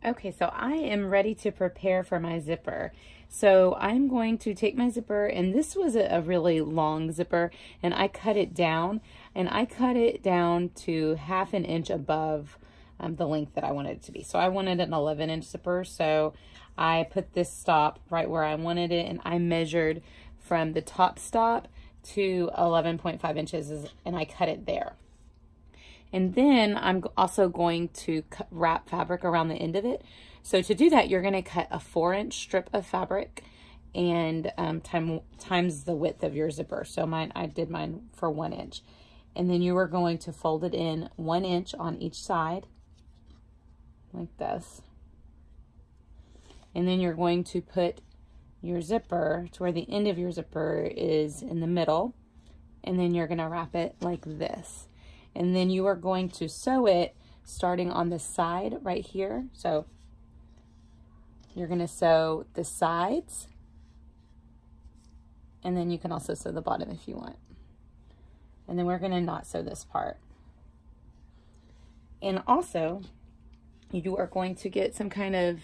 Okay, so I am ready to prepare for my zipper. So I'm going to take my zipper, and this was a really long zipper, and I cut it down, to 1/2 inch above the length that I wanted it to be. So I wanted an 11-inch zipper, so I put this stop right where I wanted it, and I measured from the top stop to 11.5 inches, and I cut it there. And then I'm also going to wrap fabric around the end of it. So to do that, you're going to cut a 4-inch strip of fabric and times the width of your zipper. So I did mine for 1 inch. And then you are going to fold it in 1 inch on each side, like this. And then you're going to put your zipper to where the end of your zipper is in the middle. And then you're going to wrap it like this. And then you are going to sew it starting on the side right here. So you're going to sew the sides, and then you can also sew the bottom if you want. And then we're going to not sew this part. And also, you are going to get some kind of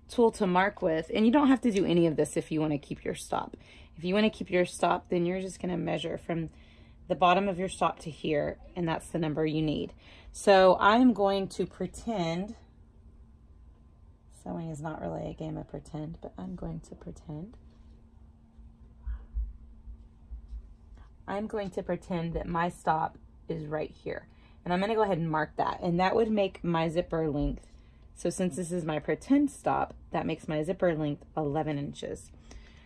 tool to mark with, and you don't have to do any of this if you want to keep your stop. If you want to keep your stop, then you're just going to measure from the bottom of your stop to here, and that's the number you need. So I'm going to pretend, sewing is not really a game of pretend, but I'm going to pretend. I'm going to pretend that my stop is right here. And I'm going to go ahead and mark that. And that would make my zipper length, so since this is my pretend stop, that makes my zipper length 11 inches.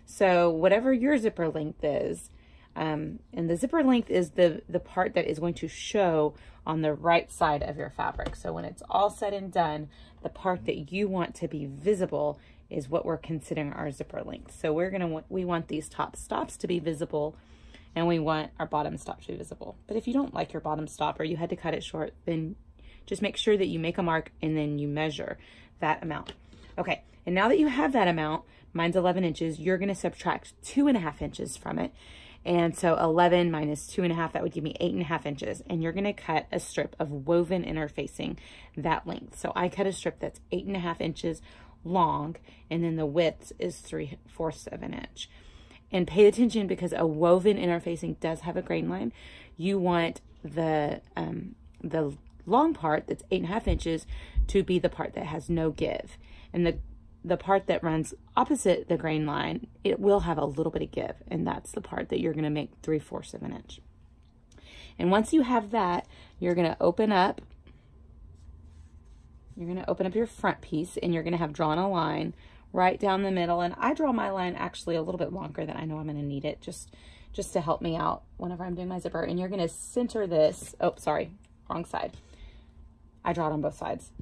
So whatever your zipper length is, and the zipper length is the part that is going to show on the right side of your fabric. So when it's all said and done, the part that you want to be visible is what we're considering our zipper length. So we want these top stops to be visible, and we want our bottom stop to be visible. But if you don't like your bottom stop, or you had to cut it short, then just make sure that you make a mark and then you measure that amount. Okay, and now that you have that amount, mine's 11 inches, you're gonna subtract 2.5 inches from it. And so 11 minus 2.5, that would give me 8.5 inches. And you're gonna cut a strip of woven interfacing that length. So I cut a strip that's 8.5 inches long, and then the width is 3/4 of an inch. And pay attention, because a woven interfacing does have a grain line. You want the long part that's 8.5 inches to be the part that has no give. And the part that runs opposite the grain line, it will have a little bit of give, and that's the part that you're going to make 3/4 of an inch. And once you have that, you're going to open up your front piece, and you're going to have drawn a line right down the middle. And I draw my line actually a little bit longer than I know I'm going to need it, just to help me out whenever I'm doing my zipper. And you're going to center this, oh, sorry, wrong side. I draw it on both sides.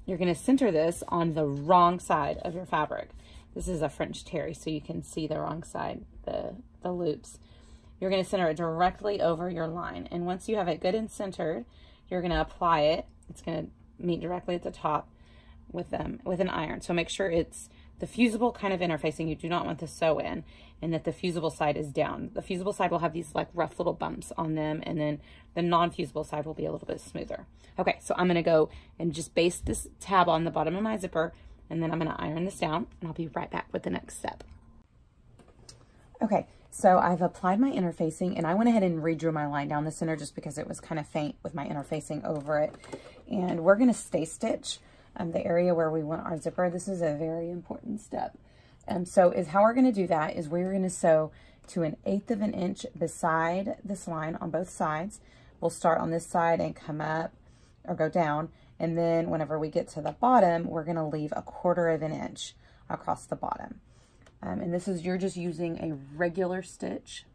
You're going to center this on the wrong side of your fabric. This is a French terry, so you can see the wrong side, the loops. You're going to center it directly over your line. And once you have it good and centered, you're going to apply it. It's going to meet directly at the top with an iron. So make sure it's the fusible kind of interfacing. You do not want to sew in, and that the fusible side is down. The fusible side will have these like rough little bumps on them, and then the non-fusible side will be a little bit smoother. Okay, so I'm gonna go and just baste this tab on the bottom of my zipper, and then I'm gonna iron this down, and I'll be right back with the next step. Okay, so I've applied my interfacing, and I went ahead and redrew my line down the center just because it was kind of faint with my interfacing over it. And we're gonna stay stitch the area where we want our zipper. This is a very important step. So how we're gonna do that is we're gonna sew to 1/8 of an inch beside this line on both sides. We'll start on this side and come up or go down. And then whenever we get to the bottom, we're gonna leave 1/4 of an inch across the bottom. And this is, you're just using a regular stitch.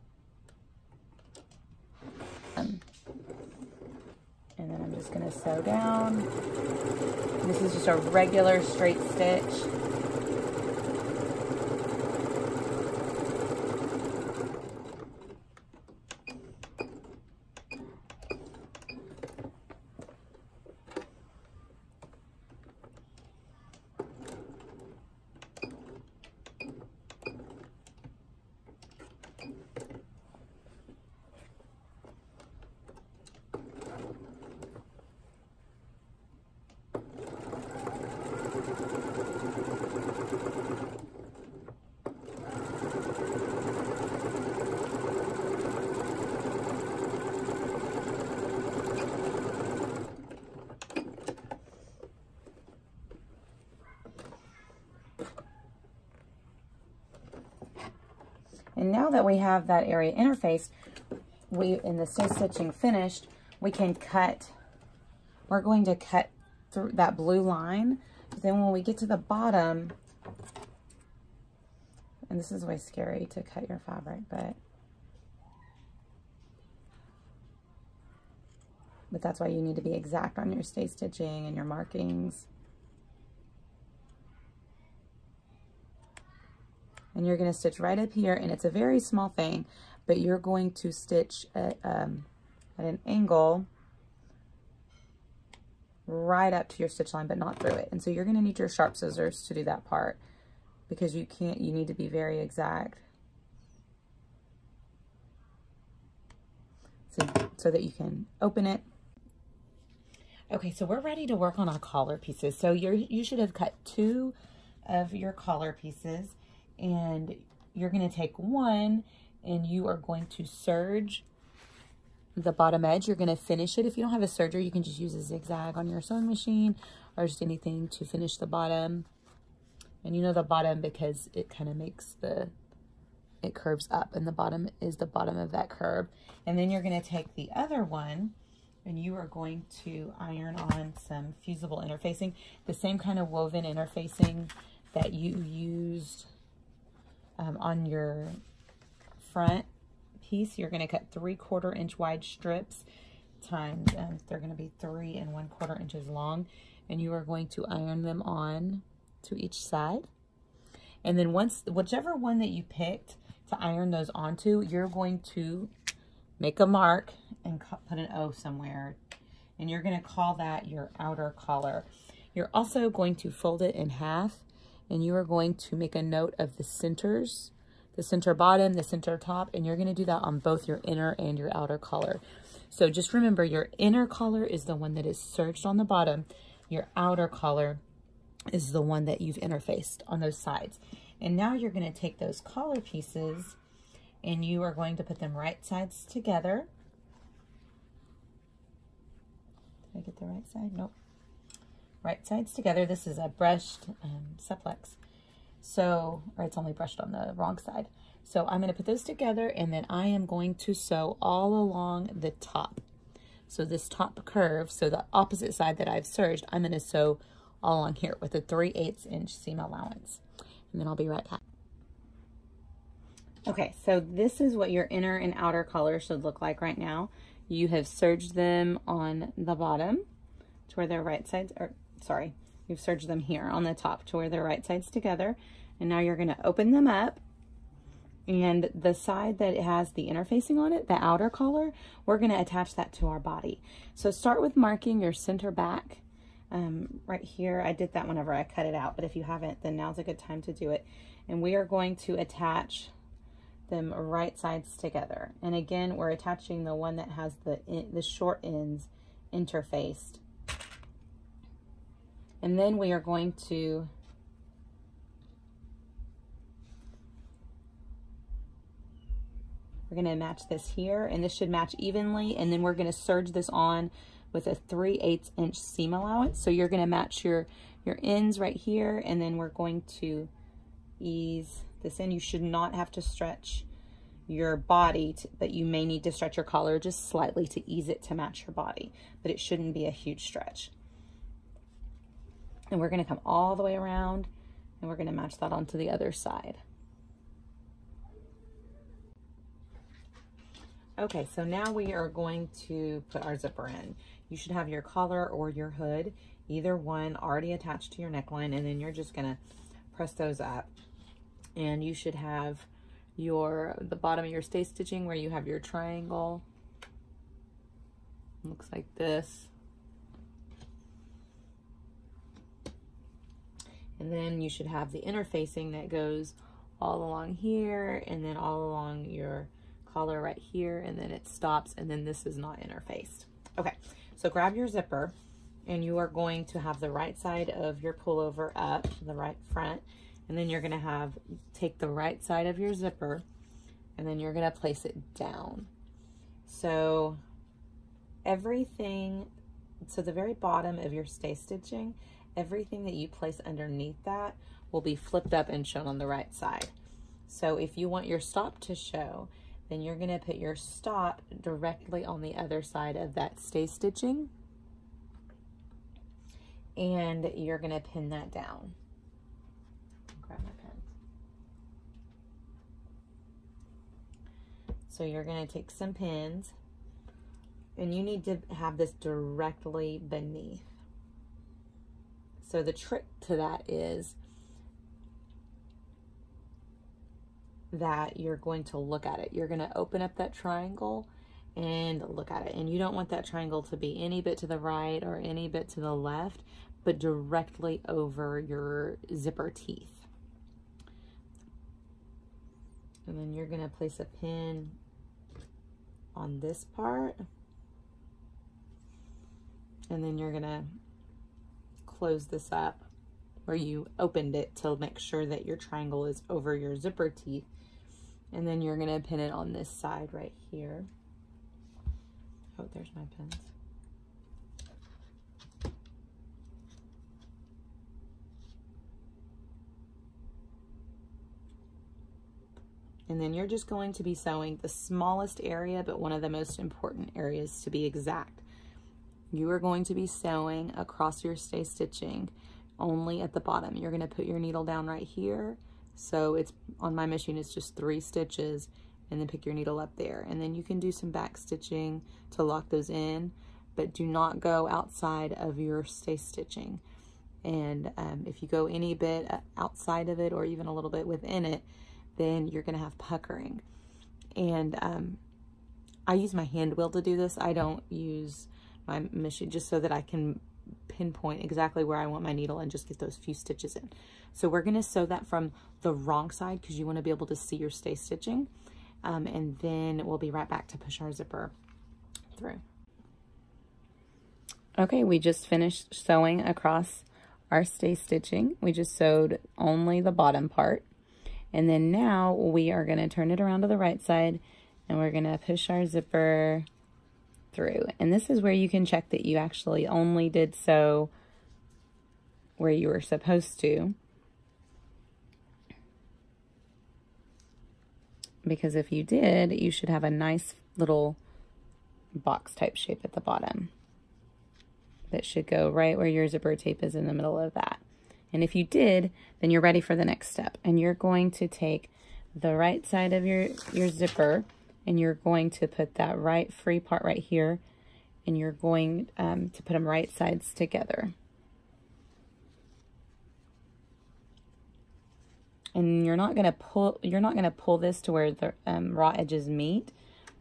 And then I'm just gonna sew down. This is just a regular straight stitch. now that we have that area interfaced, in the stay stitching finished, we can cut, we're going to cut through that blue line. But then when we get to the bottom, and this is way scary to cut your fabric, but that's why you need to be exact on your stay stitching and your markings. And you're going to stitch right up here, and it's a very small thing, but you're going to stitch at an angle right up to your stitch line, but not through it. And so you're going to need your sharp scissors to do that part, because you need to be very exact. So that you can open it. Okay, so we're ready to work on our collar pieces. So you should have cut 2 of your collar pieces, and you're going to take one and you are going to serge the bottom edge. You're going to finish it. If you don't have a serger, you can just use a zigzag on your sewing machine or just anything to finish the bottom. And you know the bottom because it kind of makes it curves up, and the bottom is the bottom of that curve. And then you're going to take the other one and you are going to iron on some fusible interfacing, the same kind of woven interfacing that you used on your front piece. You're going to cut 3/4 inch wide strips times, they're going to be 3 1/4 inches long, and you are going to iron them on to each side. And then whichever one that you picked to iron those onto, you're going to make a mark and put an O somewhere, and you're going to call that your outer collar. You're also going to fold it in half, and you are going to make a note of the centers, the center bottom, the center top, and you're going to do that on both your inner and your outer collar. So just remember, your inner collar is the one that is serged on the bottom. Your outer collar is the one that you've interfaced on those sides. And now you're going to take those collar pieces and you are going to put them right sides together. Did I get the right side? Nope. Right sides together. This is a brushed supplex. So, or it's only brushed on the wrong side. So I'm going to put those together, and then I am going to sew all along the top. So this top curve, so the opposite side that I've serged, I'm going to sew all along here with a 3/8 inch seam allowance. And then I'll be right back. Okay, so this is what your inner and outer collar should look like right now. You have serged them on the bottom to where they're right sides, or sorry, you've serged them here on the top to where they're right sides together. And now you're going to open them up, and the side that has the interfacing on it, the outer collar, we're going to attach that to our body. So start with marking your center back. Right here, I did that whenever I cut it out, but if you haven't, then now's a good time to do it. And we are going to attach them right sides together. And again, we're attaching the one that has the short ends interfaced. And then we are going to match this here, and this should match evenly, and then we're going to serge this on with a 3/8 inch seam allowance. So you're going to match your ends right here, and then we're going to ease this in. You should not have to stretch your body, but you may need to stretch your collar just slightly to ease it to match your body, but it shouldn't be a huge stretch. And we're going to come all the way around, and we're going to match that onto the other side. Okay, so now we are going to put our zipper in. You should have your collar or your hood, either one, already attached to your neckline, and then you're just going to press those up. And you should have the bottom of your stay stitching where you have your triangle. Looks like this. And then you should have the interfacing that goes all along here, and then all along your collar right here, and then it stops, and then this is not interfaced. Okay, so grab your zipper, and you are going to have the right side of your pullover up, the right front, and then you're going to take the right side of your zipper, and then you're going to place it down. So everything, so the very bottom of your stay stitching, everything that you place underneath that will be flipped up and shown on the right side. So if you want your stop to show, then you're going to put your stop directly on the other side of that stay stitching, and you're going to pin that down. Grab my pen. So you're going to take some pins, and you need to have this directly beneath. So the trick to that is that you're going to look at it. You're going to open up that triangle and look at it. And you don't want that triangle to be any bit to the right or any bit to the left, but directly over your zipper teeth. And then you're going to place a pin on this part. And then you're going to close this up where you opened it to make sure that your triangle is over your zipper teeth. And then you're going to pin it on this side right here. Oh, there's my pins. And then you're just going to be sewing the smallest area, but one of the most important areas to be exact. You are going to be sewing across your stay stitching only at the bottom. You're going to put your needle down right here. So it's on my machine, it's just 3 stitches, and then pick your needle up there. And then you can do some back stitching to lock those in, but do not go outside of your stay stitching. And if you go any bit outside of it or even a little bit within it, then you're going to have puckering. And I use my hand wheel to do this. I don't use my machine, just so that I can pinpoint exactly where I want my needle and just get those few stitches in. So we're going to sew that from the wrong side because you want to be able to see your stay stitching. And then we'll be right back to push our zipper through. Okay, we just finished sewing across our stay stitching. We just sewed only the bottom part. And then now we are going to turn it around to the right side, and we're going to push our zipper through. And this is where you can check that you actually only did sew where you were supposed to. Because if you did, you should have a nice little box type shape at the bottom that should go right where your zipper tape is in the middle of that. And if you did, then you're ready for the next step. And you're going to take the right side of your zipper, and you're going to put that right free part right here, and you're going to put them right sides together. And you're not going to pull this to where the raw edges meet.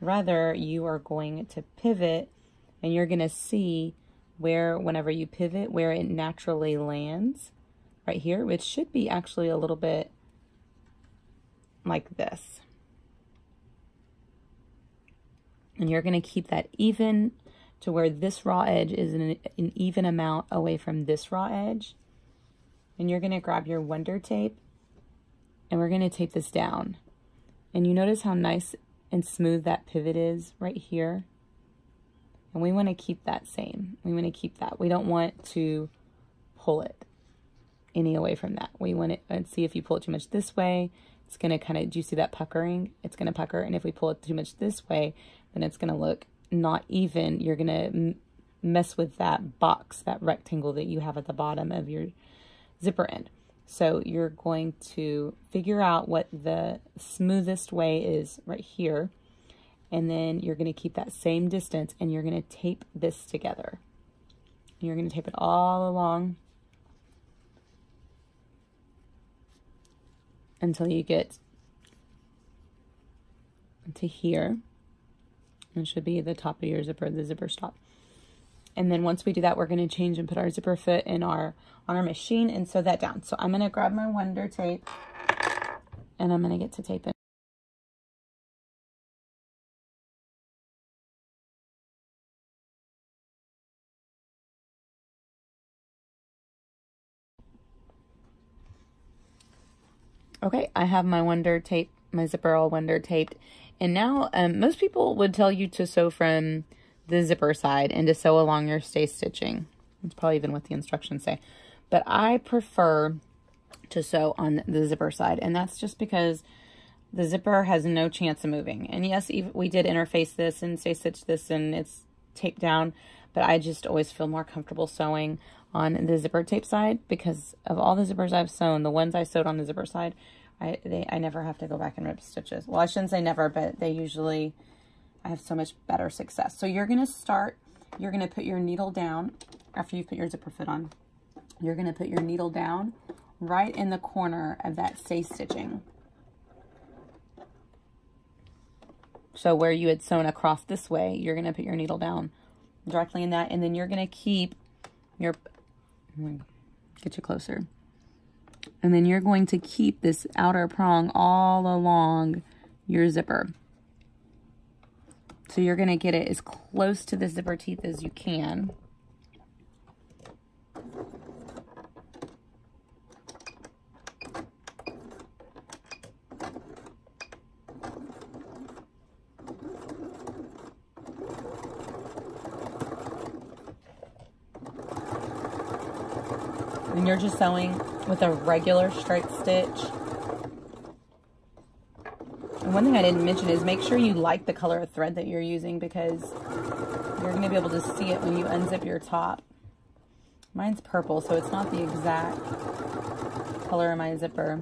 Rather, you are going to pivot, and you're going to see where, whenever you pivot, where it naturally lands. Right here, which should be actually a little bit like this. And you're going to keep that even to where this raw edge is an even amount away from this raw edge. And you're going to grab your Wonder Tape, and we're going to tape this down. And you notice how nice and smooth that pivot is right here. And we want to keep that same. We want to keep that. We don't want to pull it any away from that. We want it, and see if you pull it too much this way, it's going to kind of, do you see that puckering? It's going to pucker. And if we pull it too much this way, then it's going to look not even. You're going to mess with that box, that rectangle that you have at the bottom of your zipper end. So you're going to figure out what the smoothest way is right here. And then you're going to keep that same distance, and you're going to tape this together. And you're going to tape it all along until you get to here. It should be the top of your zipper, the zipper stop. And then once we do that, we're going to change and put our zipper foot in on our machine and sew that down. So I'm going to grab my Wonder Tape, and I'm going to get to taping. Okay, I have my Wonder Tape, my zipper all Wonder Taped. And now, most people would tell you to sew from the zipper side and to sew along your stay stitching. That's probably even what the instructions say. But I prefer to sew on the zipper side. And that's just because the zipper has no chance of moving. And yes, we did interface this and stay stitch this and it's taped down, but I just always feel more comfortable sewing on the zipper tape side because of all the zippers I've sewn, the ones I sewed on the zipper side, I never have to go back and rip stitches. Well, I shouldn't say never, but they usually, I have so much better success. So you're going to start, you're going to put your needle down after you put your zipper foot on. You're going to put your needle down right in the corner of that stay stitching. So where you had sewn across this way, you're going to put your needle down directly in that, and then you're going to keep your, get you closer, and then you're going to keep this outer prong all along your zipper. So you're going to get it as close to the zipper teeth as you can. And you're just sewing with a regular straight stitch. And one thing I didn't mention is make sure you like the color of thread that you're using because you're going to be able to see it when you unzip your top. Mine's purple, so it's not the exact color of my zipper.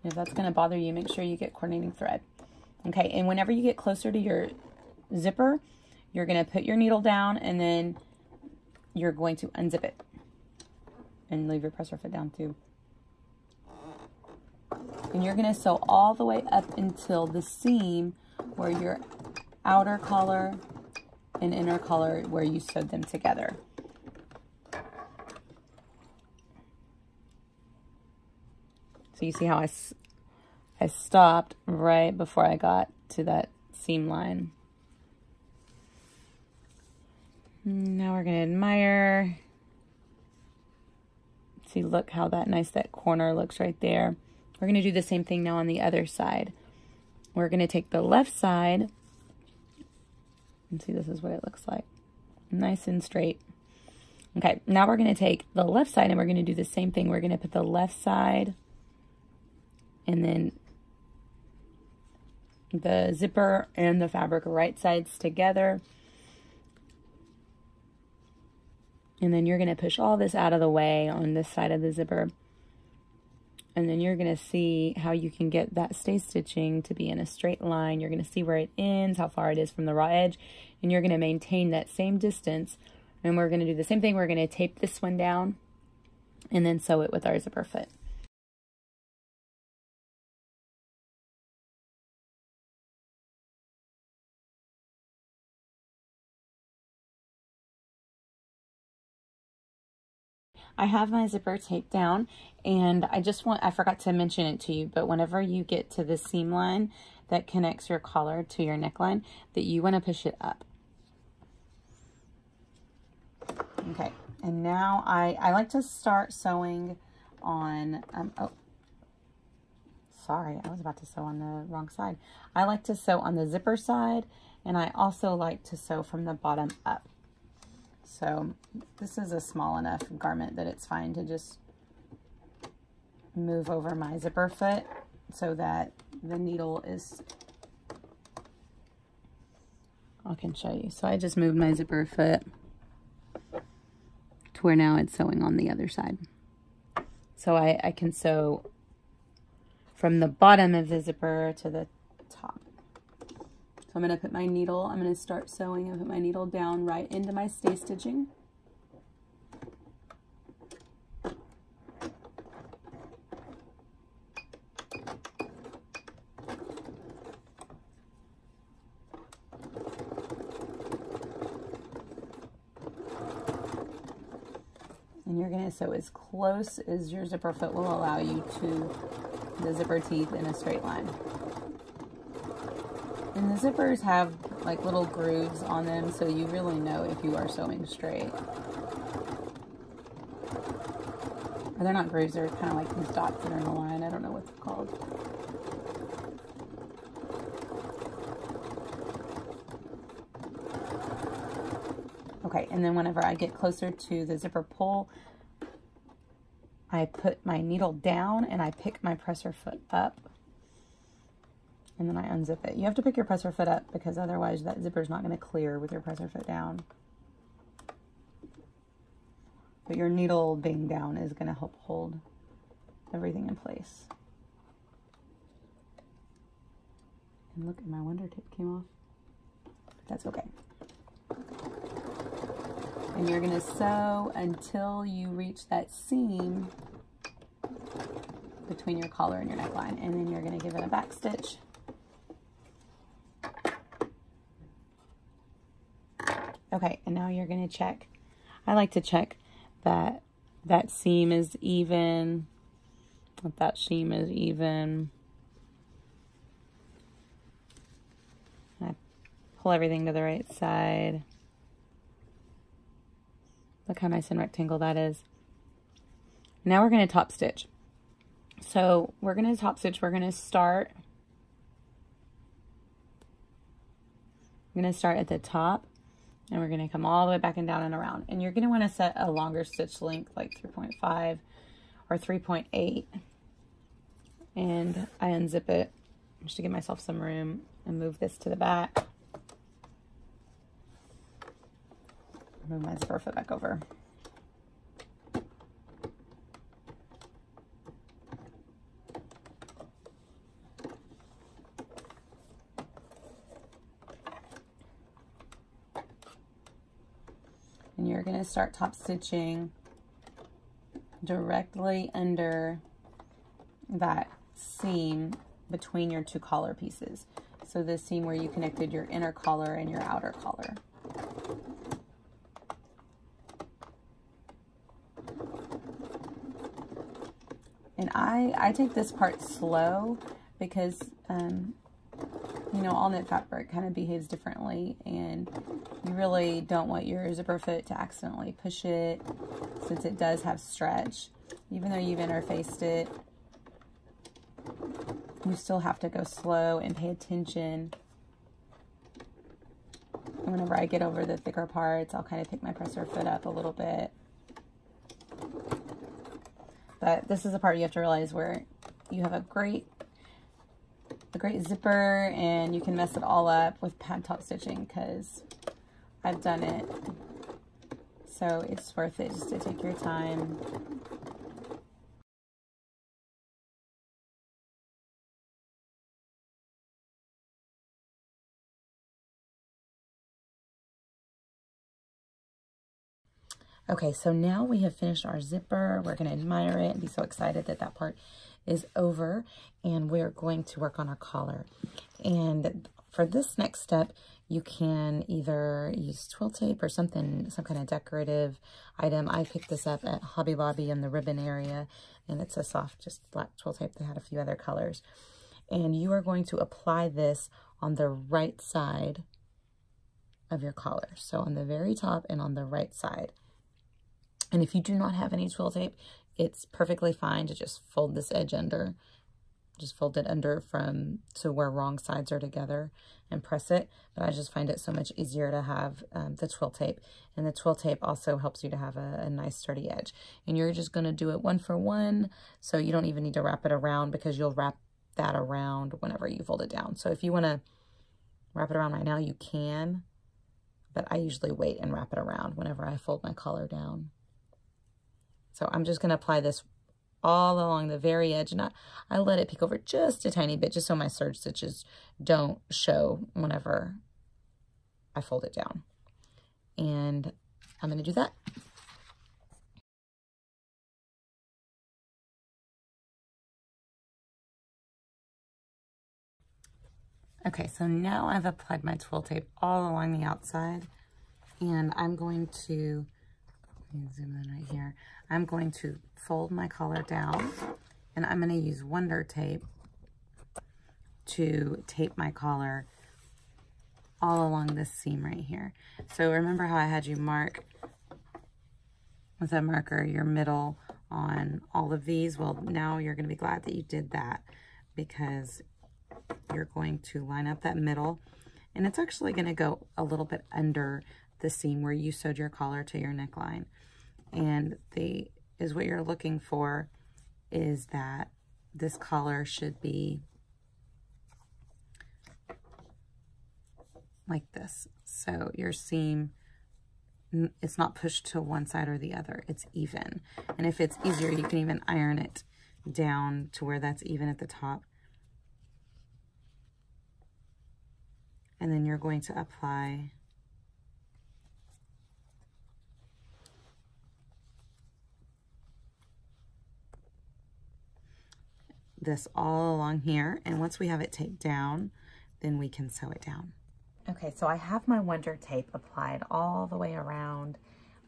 If that's going to bother you, make sure you get coordinating thread. Okay, and whenever you get closer to your zipper, you're going to put your needle down and then you're going to unzip it and leave your presser foot down too. And you're going to sew all the way up until the seam where your outer collar and inner collar where you sewed them together. So you see how I stopped right before I got to that seam line. Now we're going to admire. See, look how that corner looks right there. We're going to do the same thing now on the other side. We're going to take the left side. And see, this is what it looks like. Nice and straight. Okay, now we're going to take the left side and we're going to do the same thing. We're going to put the left side and then the zipper and the fabric right sides together. And then you're going to push all this out of the way on this side of the zipper. And then you're going to see how you can get that stay stitching to be in a straight line. You're going to see where it ends, how far it is from the raw edge. And you're going to maintain that same distance. And we're going to do the same thing. We're going to tape this one down and then sew it with our zipper foot. I have my zipper taped down and I forgot to mention it to you, but whenever you get to the seam line that connects your collar to your neckline, that you want to push it up. Okay, and now I like to start sewing on, oh, sorry, I was about to sew on the wrong side. I like to sew on the zipper side, and I also like to sew from the bottom up. So this is a small enough garment that it's fine to just move over my zipper foot so that the needle is, I can show you. So I just moved my zipper foot to where now it's sewing on the other side. So I can sew from the bottom of the zipper to the top. So I'm going to put my needle, I'm going to start sewing and put my needle down right into my stay stitching. And you're going to sew as close as your zipper foot will allow you to the zipper teeth in a straight line. And the zippers have like little grooves on them, so you really know if you are sewing straight. Or they're not grooves, they're kind of like these dots that are in a line. I don't know what they're called. Okay, and then whenever I get closer to the zipper pull, I put my needle down and I pick my presser foot up. and then I unzip it. You have to pick your presser foot up because otherwise that zipper is not going to clear with your presser foot down. But your needle being down is going to help hold everything in place. And look, my wonder tip came off. But that's okay. And you're going to sew until you reach that seam between your collar and your neckline. And then you're going to give it a back stitch. Okay, and now you're going to check. I like to check that that seam is even, that seam is even. I pull everything to the right side. Look how nice and rectangle that is. Now we're going to top stitch. So we're going to top stitch. We're going to start. I'm going to start at the top. And we're going to come all the way back and down and around. And you're going to want to set a longer stitch length, like 3.5 or 3.8. And I unzip it just to give myself some room and move this to the back. Move my zipper foot back over. And you're going to start top stitching directly under that seam between your two collar pieces. So the seam where you connected your inner collar and your outer collar. And I take this part slow because, you know, all knit fabric kind of behaves differently, and you really don't want your zipper foot to accidentally push it since it does have stretch. Even though you've interfaced it, you still have to go slow and pay attention. And whenever I get over the thicker parts, I'll kind of pick my presser foot up a little bit. But this is the part you have to realize where you have a great zipper and you can mess it all up with pad top stitching, because I've done it. So it's worth it just to take your time. Okay, so now we have finished our zipper. We're going to admire it and be so excited that that part is over. And we're going to work on our collar. And for this next step, you can either use twill tape or something, some kind of decorative item. I picked this up at Hobby Lobby in the ribbon area, and it's a soft, just black twill tape. They had a few other colors. And you are going to apply this on the right side of your collar. So on the very top and on the right side. And if you do not have any twill tape, it's perfectly fine to just fold this edge under. Just fold it under from to where wrong sides are together and press it. But I just find it so much easier to have the twill tape. And the twill tape also helps you to have a nice sturdy edge. And you're just going to do it one for one. So you don't even need to wrap it around, because you'll wrap that around whenever you fold it down. So if you want to wrap it around right now, you can. But I usually wait and wrap it around whenever I fold my collar down. So I'm just going to apply this all along the very edge, and I let it peek over just a tiny bit, just so my serge stitches don't show whenever I fold it down. And I'm going to do that. Okay, so now I've applied my twill tape all along the outside, and I'm going to, let me zoom in right here. I'm going to fold my collar down, and I'm going to use Wonder Tape to tape my collar all along this seam right here. So remember how I had you mark with a marker your middle on all of these? Well, now you're going to be glad that you did that, because you're going to line up that middle, and it's actually going to go a little bit under the seam where you sewed your collar to your neckline. And what you're looking for is that this collar should be like this. So your seam, it's not pushed to one side or the other, it's even. And if it's easier, you can even iron it down to where that's even at the top. And then you're going to apply this all along here. And once we have it taped down, then we can sew it down. Okay, so I have my Wonder Tape applied all the way around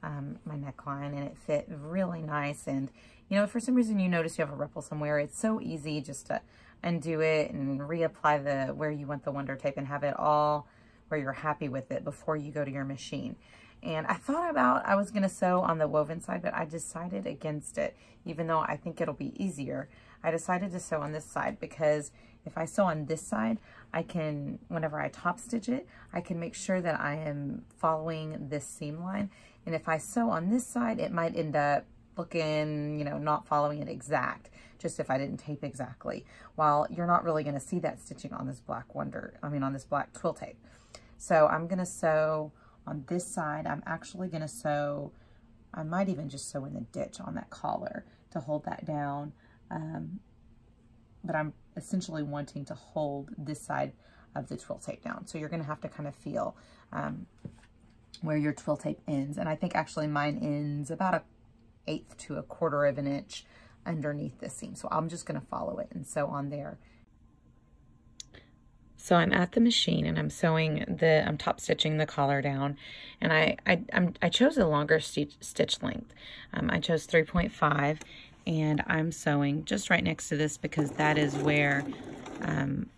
my neckline, and it fit really nice. And you know, if for some reason you notice you have a ripple somewhere, it's so easy just to undo it and reapply the where you want the Wonder Tape and have it all where you're happy with it before you go to your machine. And I thought about, I was gonna sew on the woven side, but I decided against it. Even though I think it'll be easier, I decided to sew on this side, because if I sew on this side, I can, whenever I top stitch it, I can make sure that I am following this seam line. And if I sew on this side, it might end up looking, you know, not following it exact, just if I didn't tape exactly. While you're not really gonna see that stitching on this black on this black twill tape. So I'm gonna sew on this side. I'm actually gonna sew, I might even just sew in the ditch on that collar to hold that down. But I'm essentially wanting to hold this side of the twill tape down. So you're gonna have to kind of feel where your twill tape ends. And I think actually mine ends about 1/8 to 1/4 of an inch underneath this seam. So I'm just gonna follow it and sew on there. So I'm at the machine and I'm sewing I'm top stitching the collar down, and I chose a longer stitch length. I chose 3.5, and I'm sewing just right next to this because that is where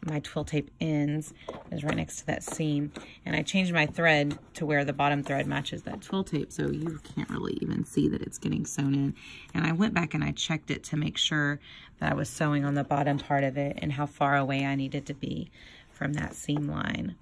my twill tape ends, is right next to that seam. And I changed my thread to where the bottom thread matches that twill tape, so you can't really even see that it's getting sewn in. And I went back and I checked it to make sure that I was sewing on the bottom part of it and how far away I needed to be from that seam line.